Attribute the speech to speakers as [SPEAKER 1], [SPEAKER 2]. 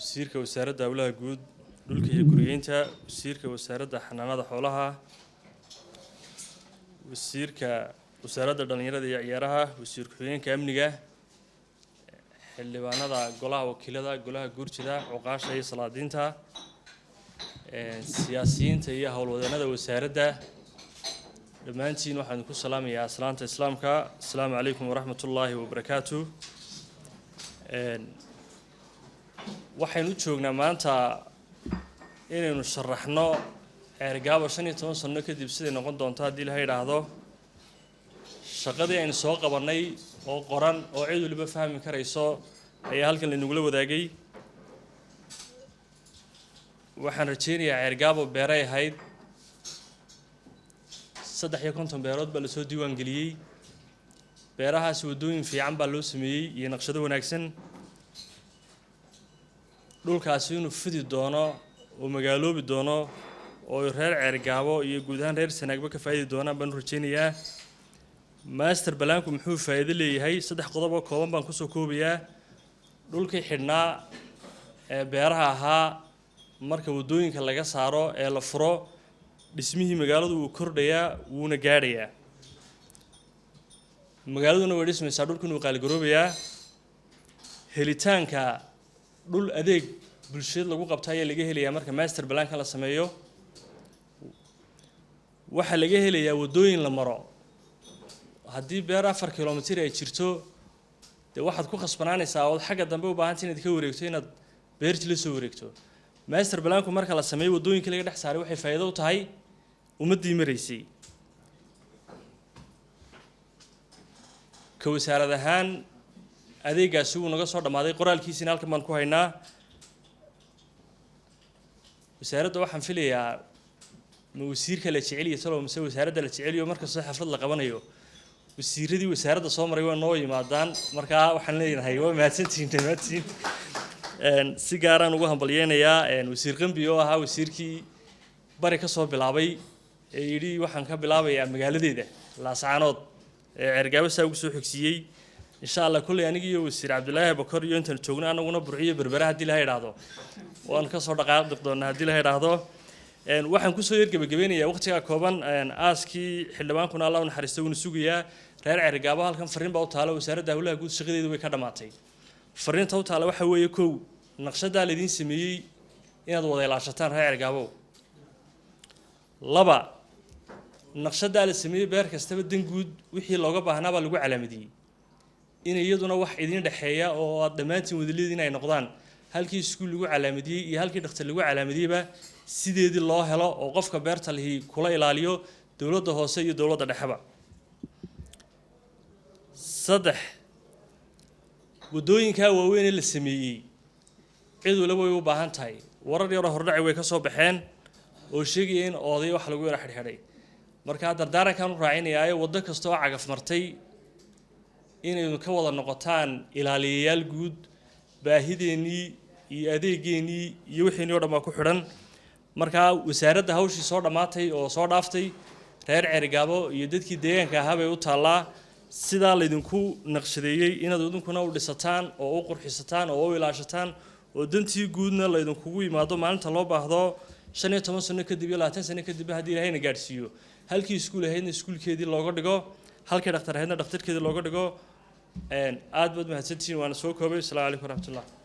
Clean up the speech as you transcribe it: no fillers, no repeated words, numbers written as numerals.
[SPEAKER 1] wasiirka wasaaradda hawlaha guud dhulka iyo guryeynta, wasiirka wasaaradda xanaanada xoolaha, wasiirka wasaaradda dhalinyarada iyo ciyaaraha, wasiir ku-xigeenka amniga, xildhibaanada golaha wakiilada, golaha guurtida, cuqaasha iyo salaadiinta, siyaasiyiinta iyo howlwadeennada wasaaradda, dhammaantiin waxaan ku salaamayaa salaanta islaamka. Assalaamu calaykum waraxmatullaahi wabarakaatuh. waxaynu joognaa maanta inaynu sharaxno ergaabo 15 sano kadib siday noqon doonto haddii la yiraahdo shaqadii aynu soo qabanay oo qoran oo cid waliba fahmi karayso ayaa halkan laynugula wadaagay. waxaan rajeynayaa ergaabo beeray ahayd 53 beerood baa lasoo diiwaan geliyey. beerahaas wadooyin fiican baa loo sameeyey iyo naqshado wanaagsan. dhulkaasi inuu fidi doono oo magaaloobi doono oo reer Ceergaabo iyo guud ahaan reer Sanaagba ka faa'iidi doonaan baan rajeynayaa. master balaanku muxuu faa'iido leeyahay? 3 qodob oo kooban baan ku soo koobayaa. dhulkii xidhnaa ee beeraha ahaa marka wadooyinka laga saaro ee la furo dhismihii magaaladu uu kordhayaa wuuna gaadhayaa. magaaladuna way dhismaysaa, dhulkuna wuu qaaligaroobayaa. helitaanka dhul adeeg bulshada lagu qabtay ayaa laga helayaa marka master balaanka la sameeyo. waxa laga helayaa wadooyin la maro. haddii beer 4 kilomitir ay jirto dee waxaad ku khasbanaanaysaa oo xagga dambe u baahan tahay inaad ka wareegto inaad beerti la soo wareegto. master balaanku marka la sameeyo wadooyinka laga dhex saaray waxay faa'iido u tahay ummadii maraysay. ka wasaarad ahaan adeegaasi uu naga soo dhamaaday, qoraalkiisina halkan baan ku haynaa. wasaaradda waxaan filayaa ma wasiirka la jecel yahay talo mise wasaaradda la jecel yahay marka soo xaflad la qabanayo wasiiradii wasaaradda soo maray waa noo yimaadaan. marka waxaan leeyahay waa mahadsantihiin. si gaar ah ugu hambalyeeynaya wasiir Qambi oo ahaa wasiirkii bari ka soo bilaabay ee yiri waxaan ka bilaabayaa magaaladeeda Laascaanood ee Ceergaabo saa ugu soo xigsiiyay. insha Allah kulli aniga iyo wasiir Cabdullaahi Bakar iyo intaan joogna anaguna burciyo berbera hadii la yiraahdo waan ka soo dhaqaaqi doonaa hadii la yiraahdo. waxaan ku soo gabagabeynayaa waqtiga kooban aaskii xildhibaankuna Allah u naxariisto uu sugayaa. reer Ceergaabo halkan fariin baa u taalo wasaaradda hawlaha guud shaqadeedu way ka dhamaatay. fariinta u taalo waxa weeye kow naqshada la idin sameeyay inaad wada ilaashataan reer Ceergaabo. 2 naqshada la sameeyay beer kastaba dan guud wixii looga baahnaa baa lagu calaamadiyay in iyaduna wax idin dhaxeeya oo aad dhamaantiin wadaleedin ay noqdaan. halkii iskuul lagu calaamadiyay iyo halkii dhakhtar lagu calaamadiyayba sideedii loo helo oo qofka beerta lihi kula ilaaliyo dawladda hoose iyo dawladda dhexeba. 3 wadooyinka waaweyn ee la sameeyay cid walba way u baahan tahay. warar yar oo hordhaci way ka soo baxeen oo sheegayeen oday wax lagu yara xidhxidhay. marka dardaarankan u raacinayaa waddo kasta oo cagaf martay inaynu ka wada noqotaan ilaaliyayaal guud. baahideennii iyo adeegeennii iyo wixii oo dhan ku xidhan. marka wasaaradda hawshii soo dhamaatay oo soo dhaaftay reer Ceergaabo iyo dadkii deegaanka ahaa bay u taalaa sidaa la idinku naqshadeeyay inaad idinkuna u dhisataan oo u qurxisataan oo u ilaashataan oo dantii guudna la idinku yimaado maalinta loo baahdo 15 sano kadib iyo 20 sano kadib haddii Ilaahayna gaarsiiyo. halkii iskuul ahaydna iskuulkeedii looga dhigo, halkii dhakhtar ahaydna dhakhtarkeedii looga dhigo. aad baad mahadsantihiin. waana soo koobay. Assalaamu calaykum waraxmatullaah.